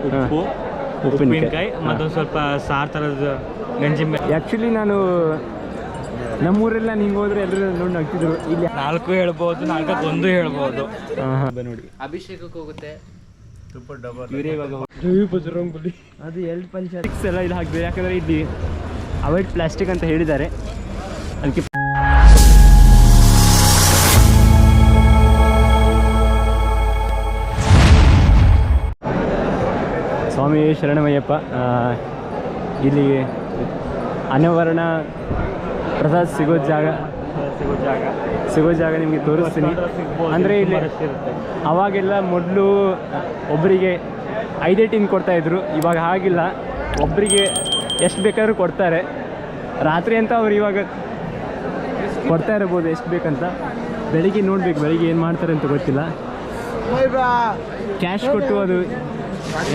ಉಪ್ಪು, ಉಪ್ಪಿನಕಾಯಿ ಮತ್ತೊಂದು ಸ್ವಲ್ಪ ಸಾರು ಥರದ ಗಂಜಿ. ಆ್ಯಕ್ಚುಲಿ ನಾನು ನಮ್ಮೂರೆಲ್ಲ ಹಿಂಗೆ ಹೋದ್ರೆ ಎಲ್ಲರೂ ನೋಡಿ ನಗ್ತಿದ್ರು. ಇಲ್ಲಿ 4 ಹೇಳ್ಬೋದು, 4ಕ್ಕೆ 1 ಹೇಳ್ಬೋದು. ನೋಡಿ ಅಭಿಷೇಕಕ್ಕೆ ಹೋಗುತ್ತೆ. ಅದು 2 ಪಂಚಾಯತ್ ಎಲ್ಲ ಇದು ಹಾಕ್ಬೇಕು, ಯಾಕಂದರೆ ಇಲ್ಲಿ ಅವಾಯ್ಡ್ ಪ್ಲಾಸ್ಟಿಕ್ ಅಂತ ಹೇಳಿದ್ದಾರೆ. ಅದಕ್ಕೆ ಸ್ವಾಮಿ ಶರಣಮಯ್ಯಪ್ಪ. ಇಲ್ಲಿ ಅನಾವರಣ ಪ್ರಸಾದ ಸಿಗೋ ಜಾಗ ನಿಮಗೆ ತೋರಿಸ್ತೀನಿ. ಅಂದರೆ ಇಲ್ಲಿ ಅವಾಗೆಲ್ಲ ಮೊದಲು ಒಬ್ಬರಿಗೆ 5 ಟಿನ್ ಕೊಡ್ತಾಯಿದ್ರು, ಇವಾಗ ಹಾಗಿಲ್ಲ, ಒಬ್ಬರಿಗೆ ಎಷ್ಟು ಬೇಕಾದ್ರೂ ಕೊಡ್ತಾರೆ. ರಾತ್ರಿ ಅಂತ ಅವ್ರು ಇವಾಗ ಕೊಡ್ತಾ ಇರ್ಬೋದು ಎಷ್ಟು ಬೇಕಂತ. ಬೆಳಿಗ್ಗೆ ನೋಡ್ಬೇಕು, ಬೆಳಿಗ್ಗೆ ಏನು ಮಾಡ್ತಾರೆ ಅಂತ ಗೊತ್ತಿಲ್ಲ. ಕ್ಯಾಶ್ ಕೊಟ್ಟು ಅದು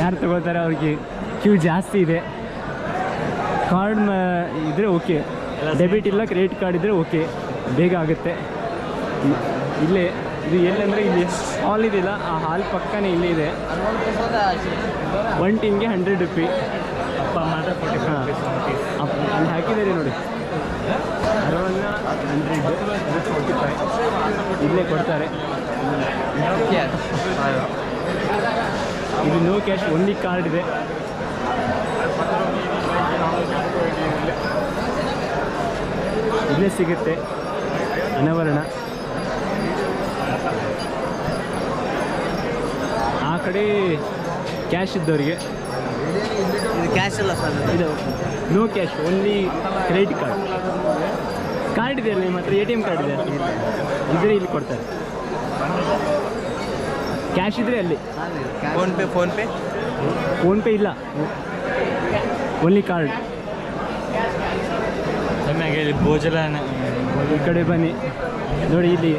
ಯಾರು ತಗೋತಾರೆ ಅವ್ರಿಗೆ ಕ್ಯೂ ಜಾಸ್ತಿ ಇದೆ. ಕಾರ್ಡ್ ಇದ್ದರೆ ಓಕೆ, ಡೆಬಿಟ್ ಇಲ್ಲ ಕ್ರೆಡಿಟ್ ಕಾರ್ಡ್ ಇದ್ದರೆ ಓಕೆ, ಬೇಗ ಆಗುತ್ತೆ. ಇಲ್ಲೇ ಇದು ಎಲ್ಲಂದರೆ ಇಲ್ಲಿ ಹಾಲ್ ಇದೆಯಲ್ಲ, ಆ ಹಾಲ್ ಪಕ್ಕನೇ ಇಲ್ಲೇ ಇದೆ. 1 ಟಿನ್ಗೆ 100 ರೂಪಿ. ಅಲ್ಲಿ ಹಾಕಿದ್ದಾರೆ ನೋಡಿ, ಅರವನ್ನ 100 ಇಲ್ಲೇ ಕೊಡ್ತಾರೆ. ಇದು ನೋ ಕ್ಯಾಶ್, ಓನ್ಲಿ ಕಾರ್ಡ್ ಇದೆ. ಇಲ್ಲೇ ಸಿಗುತ್ತೆ ಅನಾವರಣ. ಆ ಕಡೆ ಕ್ಯಾಶ್ ಇದ್ದವರಿಗೆ ಇದು ಕ್ಯಾಶ್ ಇಲ್ಲ ಸರ್, ಇದು no cash, only credit card ಇದೆ. ಅಲ್ಲಿ ನಿಮ್ಮ ಹತ್ರ ATM ಕಾರ್ಡ್ ಇದೆ ಇದ್ರೆ ಇಲ್ಲಿ ಕೊಡ್ತಾರೆ. ಕ್ಯಾಶ್ ಇದ್ರೆ ಅಲ್ಲಿ ಫೋನ್ಪೇ ಇಲ್ಲ, ಓನ್ಲಿ ಕಾರ್ಡ್. ಭೋಜನ ಈ ಕಡೆ ಬನ್ನಿ ನೋಡಿ, ಇಲ್ಲಿ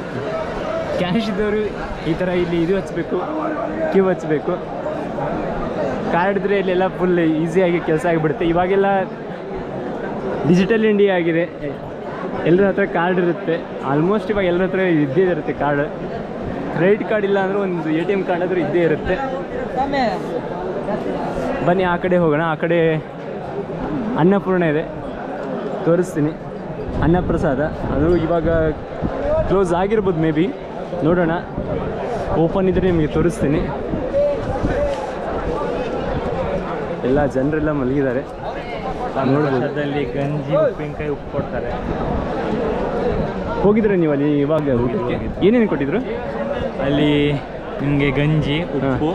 ಕ್ಯಾಶ್ ಇದ್ದವರು ಈ ಥರ ಇಲ್ಲಿ ಇದು ಹಚ್ಚಬೇಕು, ಕ್ಯೂ ಹಚ್ಚಬೇಕು. ಕಾರ್ಡ್ ಇದ್ದರೆ ಇಲ್ಲೆಲ್ಲ ಫುಲ್ ಈಸಿಯಾಗಿ ಕೆಲಸ ಆಗಿಬಿಡುತ್ತೆ. ಇವಾಗೆಲ್ಲ ಡಿಜಿಟಲ್ ಇಂಡಿಯಾ ಆಗಿದೆ, ಎಲ್ಲರ ಹತ್ರ ಕಾರ್ಡ್ ಇರುತ್ತೆ. ಆಲ್ಮೋಸ್ಟ್ ಇವಾಗ ಎಲ್ಲರ ಹತ್ರ ಇದ್ದೇ ಇರುತ್ತೆ ಕಾರ್ಡ್. ಕ್ರೆಡಿಟ್ ಕಾರ್ಡ್ ಇಲ್ಲ ಅಂದರೆ ಒಂದು ATM ಕಾರ್ಡ್ ಆದರೂ ಇದ್ದೇ ಇರುತ್ತೆ. ಬನ್ನಿ ಆ ಕಡೆ ಹೋಗೋಣ. ಆ ಕಡೆ ಅನ್ನಪೂರ್ಣ ಇದೆ, ತೋರಿಸ್ತೀನಿ. ಅನ್ನಪ್ರಸಾದ ಅದು ಇವಾಗ ಕ್ಲೋಸ್ ಆಗಿರ್ಬೋದು, ಮೇ ಬಿ, ನೋಡೋಣ. ಓಪನ್ ಇದ್ದರೆ ನಿಮಗೆ ತೋರಿಸ್ತೀನಿ. ಎಲ್ಲ ಜನರೆಲ್ಲ ಮಲಗಿದ್ದಾರೆ, ನೋಡ್ಬೋದು. ಗಂಜಿ, ಉಪ್ಪಿನಕಾಯಿ, ಉಪ್ಪು ಕೊಡ್ತಾರೆ. ಹೋಗಿದ್ರೆ ನೀವು ಅಲ್ಲಿ ಇವಾಗ ಊಟಕ್ಕೆ ಏನೇನು ಕೊಟ್ಟಿದ್ರು? ಅಲ್ಲಿ ನಿಮಗೆ ಗಂಜಿ, ಉಪ್ಪು,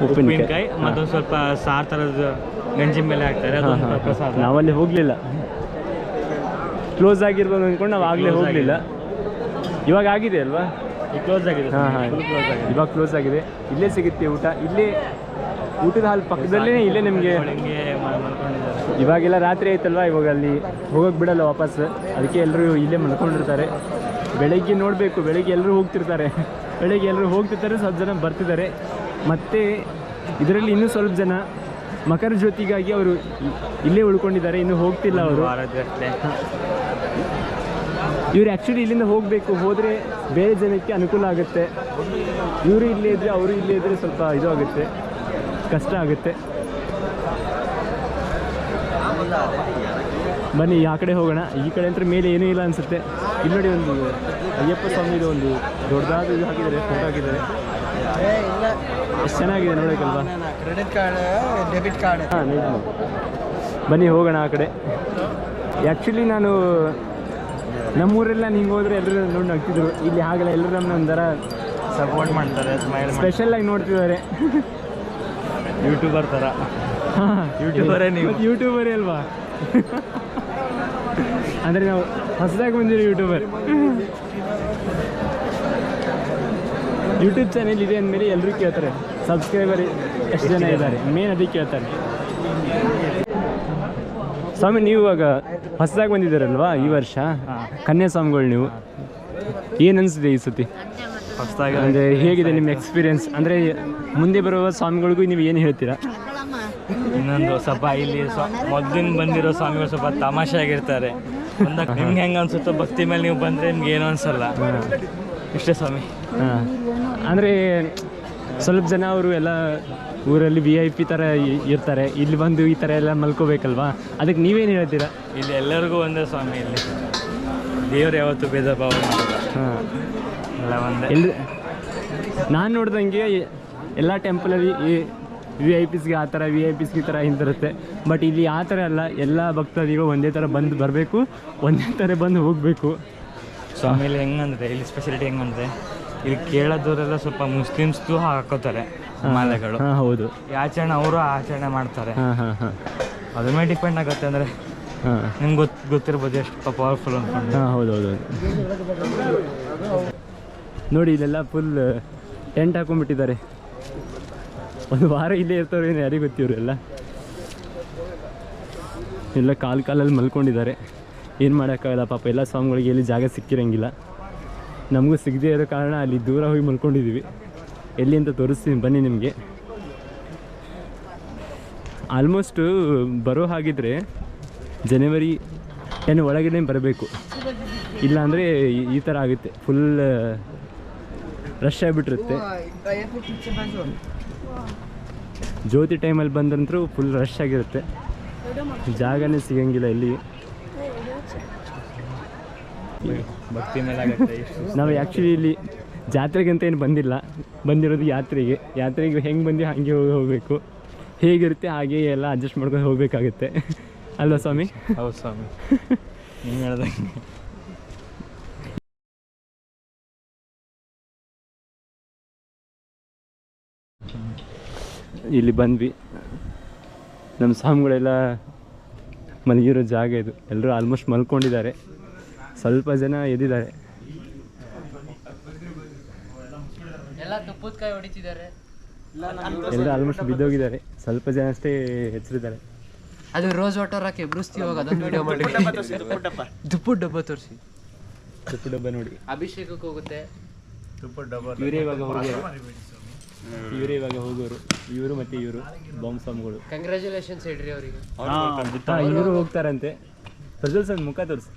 ಉಪ್ಪಿನಕಾಯಿ ಮತ್ತೊಂದು ಸ್ವಲ್ಪ ಸಾರು ಥರದ ಗಂಜಿ ಮೇಲೆ ಹಾಕ್ತಾರೆ. ಅದೊಂದು ಪ್ರಸಾದ. ನಾವಲ್ಲಿ ಹೋಗಲಿಲ್ಲ, ಕ್ಲೋಸ್ ಆಗಿರ್ಬೋದು ಅಂದ್ಕೊಂಡು ನಾವು ಆಗಲೇ ಹೋಗಲಿಲ್ಲ. ಇವಾಗ ಆಗಿದೆ ಅಲ್ವಾ? ಕ್ಲೋಸ್ ಆಗಿದೆ. ಇವಾಗ ಕ್ಲೋಸ್ ಆಗಿದೆ. ಇಲ್ಲೇ ಸಿಗುತ್ತೆ ಊಟ. ಇಲ್ಲೇ ಊಟದ ಹಾಲ್ ಪಕ್ಕದಲ್ಲೇ ಇಲ್ಲೇ ನಿಮಗೆ. ಇವಾಗೆಲ್ಲ ರಾತ್ರಿ ಆಯ್ತಲ್ವ, ಇವಾಗ ಅಲ್ಲಿ ಹೋಗೋಕ್ಕೆ ಬಿಡಲ್ಲ ವಾಪಸ್. ಅದಕ್ಕೆ ಎಲ್ಲರೂ ಇಲ್ಲೇ ಮಲ್ಕೊಂಡಿರ್ತಾರೆ. ಬೆಳಗ್ಗೆ ನೋಡಬೇಕು, ಬೆಳಗ್ಗೆ ಎಲ್ಲರೂ ಹೋಗ್ತಿರ್ತಾರೆ. ಸ್ವಲ್ಪ ಜನ ಬರ್ತಿದ್ದಾರೆ. ಮತ್ತು ಇದರಲ್ಲಿ ಇನ್ನೂ ಸ್ವಲ್ಪ ಜನ ಮಕರ ಜ್ಯೋತಿಗಾಗಿ ಅವರು ಇಲ್ಲೇ ಉಳ್ಕೊಂಡಿದ್ದಾರೆ, ಇನ್ನೂ ಹೋಗ್ತಿಲ್ಲ ಅವರು. ಇವ್ರು ಆ್ಯಕ್ಚುಲಿ ಇಲ್ಲಿಂದ ಹೋಗಬೇಕು, ಹೋದರೆ ಬೇರೆ ಜನಕ್ಕೆ ಅನುಕೂಲ ಆಗುತ್ತೆ. ಇವರು ಇಲ್ಲೇ ಇದ್ದರೆ ಅವರು ಇಲ್ಲೇ ಇದ್ದರೆ ಸ್ವಲ್ಪ ಇದು ಆಗುತ್ತೆ, ಕಷ್ಟ ಆಗುತ್ತೆ. ಬನ್ನಿ ಆ ಕಡೆ ಹೋಗೋಣ. ಈ ಕಡೆ ಅಂತ ಮೇಲೆ ಏನೂ ಇಲ್ಲ ಅನಿಸುತ್ತೆ. ಇಲ್ಲಿ ನೋಡಿ, ಒಂದು ಅಯ್ಯಪ್ಪ ಸ್ವಾಮಿದು ಒಂದು ದೊಡ್ಡದಾದ ಇದು ಹಾಕಿದ್ದಾರೆ, ಫೋಟೋ ಹಾಕಿದ್ದಾರೆ. ಎಷ್ಟು ಚೆನ್ನಾಗಿದೆ ನೋಡೋಕ್ಕಲ್ವಾ? Credit card, debit card. ಹಾಂ, ಬನ್ನಿ ಹೋಗೋಣ ಆ ಕಡೆ. ಆ್ಯಕ್ಚುಲಿ ನಾನು ನಮ್ಮೂರೆಲ್ಲ ಹಿಂಗೆ ಹೋದರೆ ಎಲ್ಲರೂ ನೋಡಿ ನಗ್ತಿದ್ರು. ಇಲ್ಲಿ ಹಾಗೆಲ್ಲ ಎಲ್ಲರೂ ನಮ್ಮನ್ನ ಒಂಥರ ಸಪೋರ್ಟ್ ಮಾಡ್ತಾರೆ, ಸ್ಪೆಷಲಾಗಿ ನೋಡ್ತಿದ್ದಾರೆ. ಯೂಟ್ಯೂಬರ್ ಥರ. ಯೂಟ್ಯೂಬರೇ ನೀವು? ಯೂಟ್ಯೂಬರೇ ಅಲ್ವಾ? ಅಂದರೆ ನಾವು ಹೊಸದಾಗಿ ಬಂದಿರೋ ಯೂಟ್ಯೂಬರ್. ಯೂಟ್ಯೂಬ್ ಚಾನೆಲ್ ಇದೆ ಅಂದಮೇಲೆ ಎಲ್ಲರೂ ಕೇಳ್ತಾರೆ ಸಬ್ಸ್ಕ್ರೈಬರ್ ಎಷ್ಟು ಜನ ಇದ್ದಾರೆ, ಮೇನ್ ಅದಕ್ಕೆ ಕೇಳ್ತಾರೆ. ಸ್ವಾಮಿ, ನೀವು ಇವಾಗ ಹೊಸದಾಗಿ ಬಂದಿದ್ದೀರಲ್ವಾ ಈ ವರ್ಷ, ಕನ್ಯಾಸ್ವಾಮಿಗಳು ನೀವು, ಏನು ಅನಿಸಿದೆ ಈ ಸತಿ ಹೊಸದಾಗಿ? ಅಂದರೆ ಹೇಗಿದೆ ನಿಮ್ಮ ಎಕ್ಸ್ಪೀರಿಯೆನ್ಸ್? ಅಂದರೆ ಮುಂದೆ ಬರುವ ಸ್ವಾಮಿಗಳಿಗೂ ನೀವು ಏನು ಹೇಳ್ತೀರಾ? ಇನ್ನೊಂದು ಸ್ವಲ್ಪ ಇಲ್ಲಿ ಮೊದಲಿನ ಬಂದಿರೋ ಸ್ವಾಮಿಗಳು ಸ್ವಲ್ಪ ತಮಾಷೆಯಾಗಿರ್ತಾರೆ. ನಿಮ್ಗೆ ಹೆಂಗೆ ಅನ್ಸುತ್ತೋ ಭಕ್ತಿ ಮೇಲೆ ನೀವು ಬಂದರೆ ನಿಮ್ಗೆ ಏನೂ ಅನಿಸಲ್ಲ. ಇಷ್ಟೇ ಸ್ವಾಮಿ. ಅಂದರೆ ಸ್ವಲ್ಪ ಜನ ಅವರು ಎಲ್ಲ ಊರಲ್ಲಿ VIP ಥರ ಇರ್ತಾರೆ, ಇಲ್ಲಿ ಬಂದು ಈ ಥರ ಎಲ್ಲ ಮಲ್ಕೋಬೇಕಲ್ವಾ, ಅದಕ್ಕೆ ನೀವೇನು ಹೇಳ್ತೀರಾ? ಇಲ್ಲಿ ಎಲ್ಲರಿಗೂ ಒಂದೇ ಸ್ವಾಮಿ, ಇಲ್ಲಿ ದೇವ್ರು ಯಾವತ್ತು ಭೇದ ಭಾವ ಮಾಡಲ್ಲ. ಹಾಂ, ಎಲ್ಲ ಒಂದೇ. ನಾನು ನೋಡ್ದಂಗೆ ಎಲ್ಲ ಟೆಂಪಲಲ್ಲಿ VIPಸ್ಗೆ ಆ ಥರ VIPಸ್ಗೆ ಈ ಥರ ಹಿಂದಿರುತ್ತೆ. ಬಟ್ ಇಲ್ಲಿ ಆ ಥರ ಅಲ್ಲ, ಎಲ್ಲ ಭಕ್ತಾದಿಗಳು ಒಂದೇ ಥರ ಬಂದು ಬರಬೇಕು, ಒಂದೇ ಥರ ಬಂದು ಹೋಗಬೇಕು. ಸ್ವಾಮಿ ಇಲ್ಲಿ ಹೆಂಗಂದ್ರೆ, ಇಲ್ಲಿ ಸ್ಪೆಷಾಲಿಟಿ ಹೆಂಗಂದ್ರೆ, ಇಲ್ಲಿ ಕೇಳೋದವರೆಲ್ಲ ಸ್ವಲ್ಪ ಮುಸ್ಲಿಮ್ಸ್ದು ಹಾಕೋತಾರೆ ಮಾಲೆಗಳು. ಹಾಂ, ಹೌದು. ಈ ಆಚರಣೆ ಅವರು ಆಚರಣೆ ಮಾಡ್ತಾರೆ. ಹಾಂ ಹಾಂ ಹಾಂ ಅದ್ರ ಮೇಲೆ ಡಿಪೆಂಡ್ ಆಗುತ್ತೆ. ಅಂದರೆ ಹಾಂ, ನಿಮ್ಗೆ ಗೊತ್ತಿರ್ಬೋದು ಎಷ್ಟು ಪವರ್ಫುಲ್ ಅಂದ್ಕೊಂಡು. ಹಾಂ, ಹೌದು ಹೌದು. ನೋಡಿ ಇಲ್ಲೆಲ್ಲ ಫುಲ್ ಟೆಂಟ್ ಹಾಕೊಂಡ್ಬಿಟ್ಟಿದ್ದಾರೆ. ಒಂದು ವಾರ ಇಲ್ಲೇ ಇರ್ತಾವ್ರೆ ಏನು ಯಾರಿಗೆ ಗೊತ್ತಿವ್ರೆಲ್ಲ. ಎಲ್ಲ ಕಾಲಲ್ಲಿ ಮಲ್ಕೊಂಡಿದ್ದಾರೆ. ಏನು ಮಾಡೋಕ್ಕಾಗಲ್ಲ ಪಾಪ, ಎಲ್ಲ ಸ್ವಾಮಿಗಳಿಗೆ ಎಲ್ಲಿ ಜಾಗ ಸಿಕ್ಕಿರಂಗಿಲ್ಲ. ನಮಗೂ ಸಿಗದೇ ಇರೋ ಕಾರಣ ಅಲ್ಲಿ ದೂರ ಹೋಗಿ ಮಲ್ಕೊಂಡಿದ್ದೀವಿ. ಎಲ್ಲಿ ಅಂತ ತೋರಿಸ್ತೀನಿ ಬನ್ನಿ ನಿಮಗೆ. ಆಲ್ಮೋಸ್ಟು ಬರೋ ಹಾಗಿದ್ರೆ ಜನವರಿ 10 ಒಳಗಡೆ ಬರಬೇಕು, ಇಲ್ಲಾಂದರೆ ಈ ಥರ ಆಗುತ್ತೆ, ಫುಲ್ ರಶ್ ಆಗಿಬಿಟ್ಟಿರುತ್ತೆ. ಜ್ಯೋತಿ ಟೈಮಲ್ಲಿ ಬಂದಂತರೂ ಫುಲ್ ರಶ್ ಆಗಿರುತ್ತೆ, ಜಾಗನೇ ಸಿಗಂಗಿಲ್ಲ ಇಲ್ಲಿ. ಭಕ್ತಿ ಮೇಲೆ ಆಗುತ್ತೆ. ನಾವು ಆ್ಯಕ್ಚುಲಿ ಇಲ್ಲಿ ಜಾತ್ರೆಗೆ ಅಂತ ಏನು ಬಂದಿರೋದು ಯಾತ್ರೆಗೆ ಹೆಂಗೆ ಬಂದು ಹಾಗೆ ಹೋಗಬೇಕು, ಹೇಗಿರುತ್ತೆ ಹಾಗೆ ಎಲ್ಲ ಅಡ್ಜಸ್ಟ್ ಮಾಡ್ಕೊಂಡು ಹೋಗಬೇಕಾಗುತ್ತೆ ಅಲ್ವಾ ಸ್ವಾಮಿ? ಹೌದು ಸ್ವಾಮಿ, ನೀವು ಹೇಳ್ದಂಗೆ. ಇಲ್ಲಿ ಬಂದ್ವಿ, ನಮ್ಮ ಸ್ವಾಮಿಗಳೆಲ್ಲ ಮಲಗಿರೋ ಜಾಗ ಇದು. ಎಲ್ಲರೂ ಆಲ್ಮೋಸ್ಟ್ ಮಲ್ಕೊಂಡಿದ್ದಾರೆ, ಸ್ವಲ್ಪ ಜನ ಎದ್ದಿದ್ದಾರೆ. ಎಲ್ಲ ತುಪ್ಪದಕಾಯಿ ಹೊಡಿತಿದ್ದಾರೆ. ಎಲ್ಲರೂ ಆಲ್ಮೋಸ್ಟ್ ಬಿದ್ದೋಗಿದ್ದಾರೆ, ಸ್ವಲ್ಪ ಜನ ಅಷ್ಟೇ ಹೆಚ್ಚರಿದ್ದಾರೆ. ಅದು ರೋಸ್ ವಾಟರ್ ಹಾಕಿ ಬ್ರೂಸ್ತಿ ಹೋಗಿ ಅದೊಂದು ವಿಡಿಯೋ ಮಾಡಿ. ತುಪ್ಪದ ಡಬ್ಬ ತೋರಿಸಿ. ತುಪ್ಪ ಡಬ್ಬ ನೋಡಿ. ಅಭಿಷೇಕಕ್ಕೆ ಹೋಗುತ್ತೆ. ಇವರೇ ಇವಾಗ ಹೋಗೋರು, ಇವರು ಮತ್ತು ಇವರು ಬಾಂಬ್ ಸ್ವಾಮಿಗಳು. ಕಂಗ್ರ್ಯಾಚುಲೇಷನ್ಸ್ ಹೇಳ್ರಿ ಅವರಿಗೆ. ಇವರು ಹೋಗ್ತಾರಂತೆ. ಪ್ರಜ್ವಲ್ ಸರ್ ಮುಖ ತೋರಿಸಿ.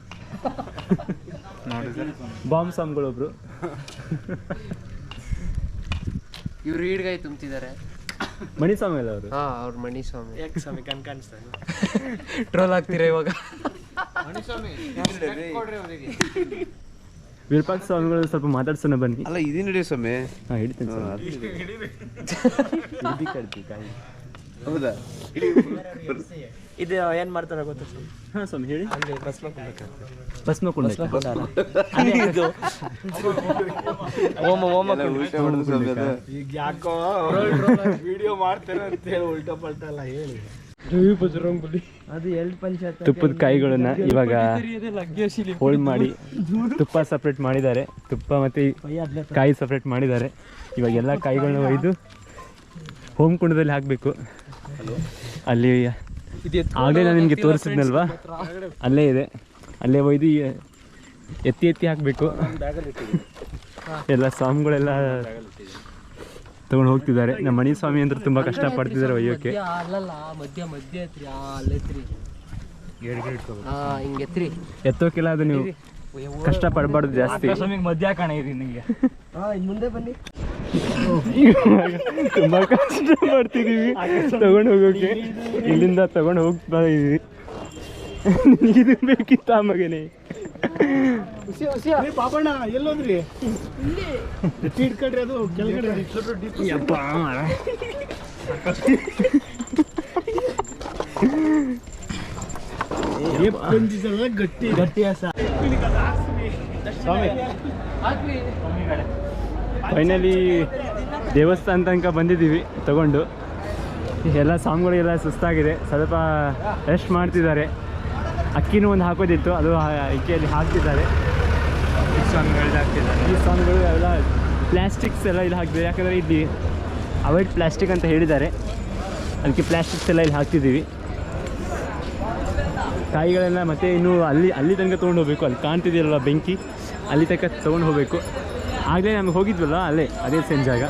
ಬಾಂಬ್ ಸ್ವಾಮಿಗಳು ಒಬ್ರು. ಇವ್ರು ಈಡ್ಗಾಯಿ ತುಂಬ್ತಿದ್ದಾರೆ. ಮಣಿಸ್ವಾಮಿ ಅಲ್ಲ ಅವರು? ಹಾಂ, ಅವ್ರು ಮಣಿಸ್ವಾಮಿ. ಟ್ರೋಲ್ ಆಗ್ತೀರಾ ಇವಾಗ? ವಿರೂಪಾಕ್ಷ ಸ್ವಾಮಿಗಳು ಸ್ವಲ್ಪ ಮಾತಾಡ್ಸೋಣ ಬನ್ನಿ. ಅಲ್ಲ ಇದೇನು ಹಿಡಿಯೋ ಸ್ವಾಮಿ? ಹಾಂ, ಹಿಡಿತೀನಿ ಸರ್. ಹೌದಾ? ಇದು ಏನು ಮಾಡ್ತಾರೆ ಗೊತ್ತಾ ಸರ್? ಹಾಂ ಸ್ವಾಮಿ ಹೇಳಿ. ಭಸ್ಮ ಕುಂಡ ಈಗ ಯಾಕೋ ವಿಡಿಯೋ ಮಾಡ್ತಾರೆ ಅಂತ ಹೇಳಿ ಉಲ್ಟಾ ಪಲ್ಟಾ ಎಲ್ಲ ಹೇಳಿ. ಅದು ಎಲ್ಡ್ ಪಂಚಾಯತ್ ತುಪ್ಪದ ಕಾಯಿಗಳನ್ನ ಇವಾಗ ಹೋಲ್ಡ್ ಮಾಡಿ ತುಪ್ಪ ಸಪ್ರೇಟ್ ಮಾಡಿದ್ದಾರೆ. ತುಪ್ಪ ಮತ್ತು ಕಾಯಿ ಸಪ್ರೇಟ್ ಮಾಡಿದ್ದಾರೆ. ಇವಾಗ ಎಲ್ಲ ಕಾಯಿಗಳನ್ನ ಒಯ್ದು ಹೋಮ್ ಕುಂಡದಲ್ಲಿ ಹಾಕಬೇಕು. ಅಲ್ಲಿ ಆಗಲೇ ನಾನು ನಿಮಗೆ ತೋರಿಸಿದ್ನಲ್ವಾ, ಅಲ್ಲೇ ಇದೆ. ಅಲ್ಲೇ ಒಯ್ದು ಎತ್ತಿ ಹಾಕಬೇಕು. ಎಲ್ಲ ಸ್ವಾಮಿಗಳೆಲ್ಲ ತಗೊಂಡು ಹೋಗ್ತಿದ್ದಾರೆ. ನಮ್ಮ ಮಣಿ ಸ್ವಾಮಿ ಅಂದ್ರೆ ತುಂಬ ಕಷ್ಟಪಡ್ತಿದ್ದಾರೆ ಒಯ್ಯೋಕ್ಕೆ. ಅಲ್ಲಲ್ಲ, ಮಧ್ಯ ಐತ್ರಿ. ಅಲ್ಲೈತ್ರಿ, ಹಿಂಗೆತ್ರಿ. ಎತ್ತೋಕ್ಕೆಲ್ಲ ಅದು ನೀವು ಕಷ್ಟ ಪಡಬಾರ್ದು ಜಾಸ್ತಿ. ಸ್ವಾಮಿಗೆ ಮಧ್ಯ ಕಾಣ ಇದೆ ನಿಮಗೆ. ಮುಂದೆ ಬನ್ನಿ. ತುಂಬ ಕಷ್ಟ ಪಡ್ತಿದ್ದೀವಿ ತಗೊಂಡು ಹೋಗೋಕೆ. ಇಲ್ಲಿಂದ ತಗೊಂಡು ಹೋಗ್ತಾ ಇದೀವಿ. ಇದು ಬೇಕಿತ್ತ ಮಗನೇ? ಪಾಪಣ್ಣ ಎಲ್ಲೋದ್ರಿ? ಇಟ್ಕೊಳ್ರಿ, ಅದು ಕೆಳಗಡೆ ಗಟ್ಟಿ ಸ್ವಾಮಿ. ಫೈನಲಿ ದೇವಸ್ಥಾನ ತನಕ ಬಂದಿದ್ದೀವಿ ತಗೊಂಡು. ಎಲ್ಲ ಸ್ವಾಮಿಗಳಿಗೆಲ್ಲ ಸುಸ್ತಾಗಿದೆ, ಸ್ವಲ್ಪ ರೆಸ್ಟ್ ಮಾಡ್ತಿದ್ದಾರೆ. ಅಕ್ಕಿನೂ ಒಂದು ಹಾಕೋದಿತ್ತು, ಅದು ಅಕ್ಕಿಯಲ್ಲಿ ಹಾಕ್ತಿದ್ದಾರೆ. ಈ ಸ್ವಾಮಿಗಳು ಎಲ್ಲ ಪ್ಲಾಸ್ಟಿಕ್ಸ್ ಎಲ್ಲ ಇಲ್ಲಿ ಹಾಕ್ತಿದ್ದಾರೆ. ಯಾಕಂದರೆ ಇಲ್ಲಿ ಅವಾಯ್ಡ್ ಪ್ಲಾಸ್ಟಿಕ್ ಅಂತ ಹೇಳಿದ್ದಾರೆ, ಅದಕ್ಕೆ ಪ್ಲಾಸ್ಟಿಕ್ಸ್ ಎಲ್ಲ ಇಲ್ಲಿ ಹಾಕ್ತಿದ್ದೀವಿ. ಕಾಯಿಗಳೆಲ್ಲ ಮತ್ತೆ ಇನ್ನೂ ಅಲ್ಲಿ ತನಕ ತೊಗೊಂಡು ಹೋಗಬೇಕು. ಅಲ್ಲಿ ಕಾಣ್ತಿದೆಯಲ್ಲ ಬೆಂಕಿ, ಅಲ್ಲಿ ತನಕ ತೊಗೊಂಡು ಹೋಗಬೇಕು. ಆಗಲೇ ನಮಗೆ ಹೋಗಿದ್ವಲ್ಲ, ಅದೇ ಸೇಮ್ ಜಾಗ.